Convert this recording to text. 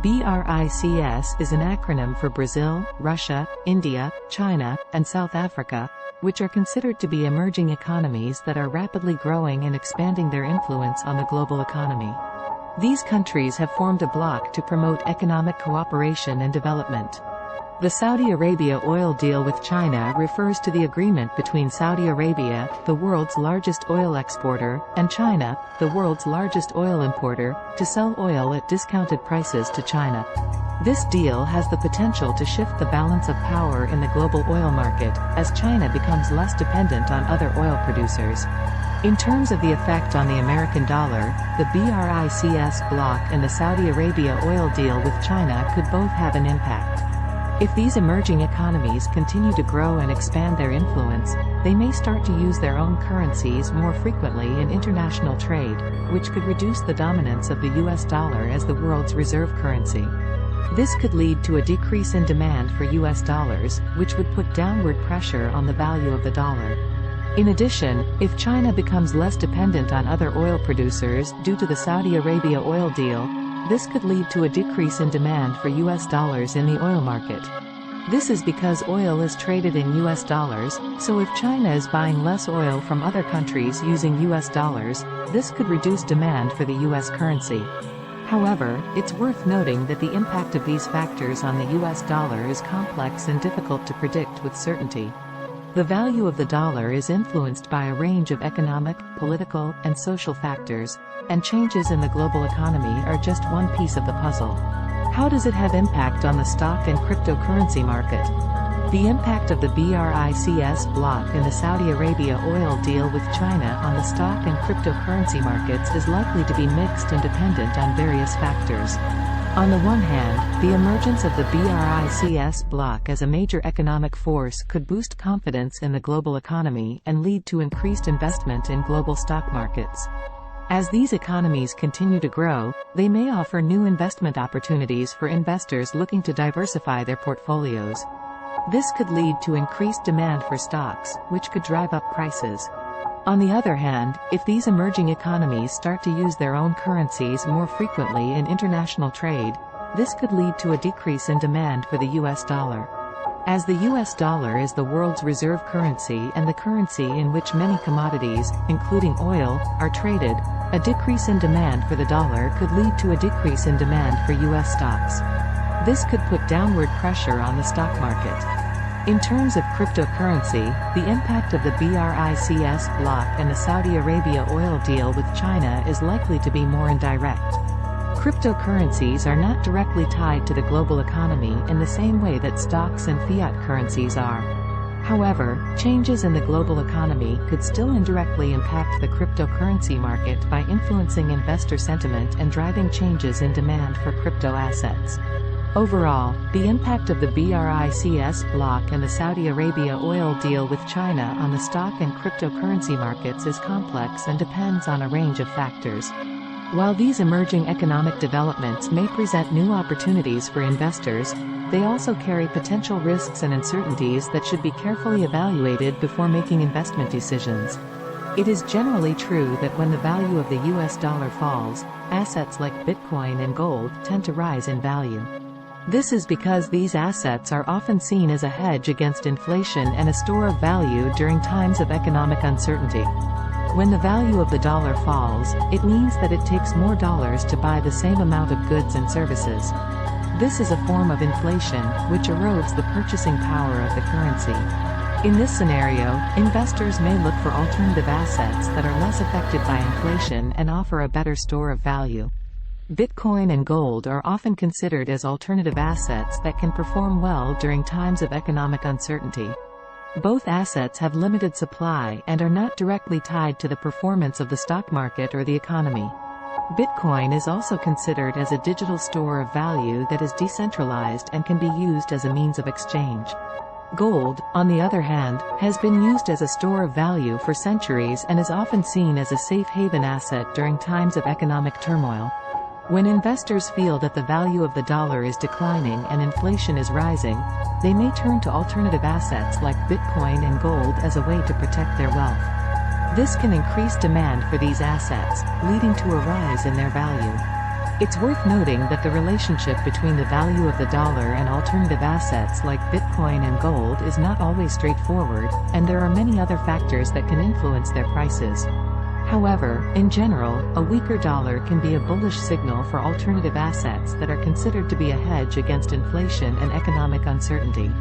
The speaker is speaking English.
BRICS is an acronym for Brazil, Russia, India, China, and South Africa, which are considered to be emerging economies that are rapidly growing and expanding their influence on the global economy. These countries have formed a bloc to promote economic cooperation and development. The Saudi Arabia oil deal with China refers to the agreement between Saudi Arabia, the world's largest oil exporter, and China, the world's largest oil importer, to sell oil at discounted prices to China. This deal has the potential to shift the balance of power in the global oil market, as China becomes less dependent on other oil producers. In terms of the effect on the American dollar, the BRICS bloc and the Saudi Arabia oil deal with China could both have an impact. If these emerging economies continue to grow and expand their influence, they may start to use their own currencies more frequently in international trade, which could reduce the dominance of the US dollar as the world's reserve currency. This could lead to a decrease in demand for US dollars, which would put downward pressure on the value of the dollar. In addition, if China becomes less dependent on other oil producers due to the Saudi Arabia oil deal, this could lead to a decrease in demand for US dollars in the oil market. This is because oil is traded in US dollars, so if China is buying less oil from other countries using US dollars, this could reduce demand for the US currency. However, it's worth noting that the impact of these factors on the US dollar is complex and difficult to predict with certainty. The value of the dollar is influenced by a range of economic, political, and social factors, and changes in the global economy are just one piece of the puzzle. How does it have impact on the stock and cryptocurrency market? The impact of the BRICS bloc and the Saudi Arabia oil deal with China on the stock and cryptocurrency markets is likely to be mixed and dependent on various factors. On the one hand, the emergence of the BRICS bloc as a major economic force could boost confidence in the global economy and lead to increased investment in global stock markets. As these economies continue to grow, they may offer new investment opportunities for investors looking to diversify their portfolios. This could lead to increased demand for stocks, which could drive up prices. On the other hand, if these emerging economies start to use their own currencies more frequently in international trade, this could lead to a decrease in demand for the US dollar. As the US dollar is the world's reserve currency and the currency in which many commodities, including oil, are traded, a decrease in demand for the dollar could lead to a decrease in demand for US stocks. This could put downward pressure on the stock market. In terms of cryptocurrency, the impact of the BRICS bloc and the Saudi Arabia oil deal with China is likely to be more indirect. Cryptocurrencies are not directly tied to the global economy in the same way that stocks and fiat currencies are. However, changes in the global economy could still indirectly impact the cryptocurrency market by influencing investor sentiment and driving changes in demand for crypto assets. Overall, the impact of the BRICS bloc and the Saudi Arabia oil deal with China on the stock and cryptocurrency markets is complex and depends on a range of factors. While these emerging economic developments may present new opportunities for investors, they also carry potential risks and uncertainties that should be carefully evaluated before making investment decisions. It is generally true that when the value of the US dollar falls, assets like Bitcoin and gold tend to rise in value. This is because these assets are often seen as a hedge against inflation and a store of value during times of economic uncertainty. When the value of the dollar falls, it means that it takes more dollars to buy the same amount of goods and services. This is a form of inflation, which erodes the purchasing power of the currency. In this scenario, investors may look for alternative assets that are less affected by inflation and offer a better store of value. Bitcoin and gold are often considered as alternative assets that can perform well during times of economic uncertainty. Both assets have limited supply and are not directly tied to the performance of the stock market or the economy. Bitcoin is also considered as a digital store of value that is decentralized and can be used as a means of exchange. Gold, on the other hand, has been used as a store of value for centuries and is often seen as a safe haven asset during times of economic turmoil. When investors feel that the value of the dollar is declining and inflation is rising, they may turn to alternative assets like Bitcoin and gold as a way to protect their wealth. This can increase demand for these assets, leading to a rise in their value. It's worth noting that the relationship between the value of the dollar and alternative assets like Bitcoin and gold is not always straightforward, and there are many other factors that can influence their prices. However, in general, a weaker dollar can be a bullish signal for alternative assets that are considered to be a hedge against inflation and economic uncertainty.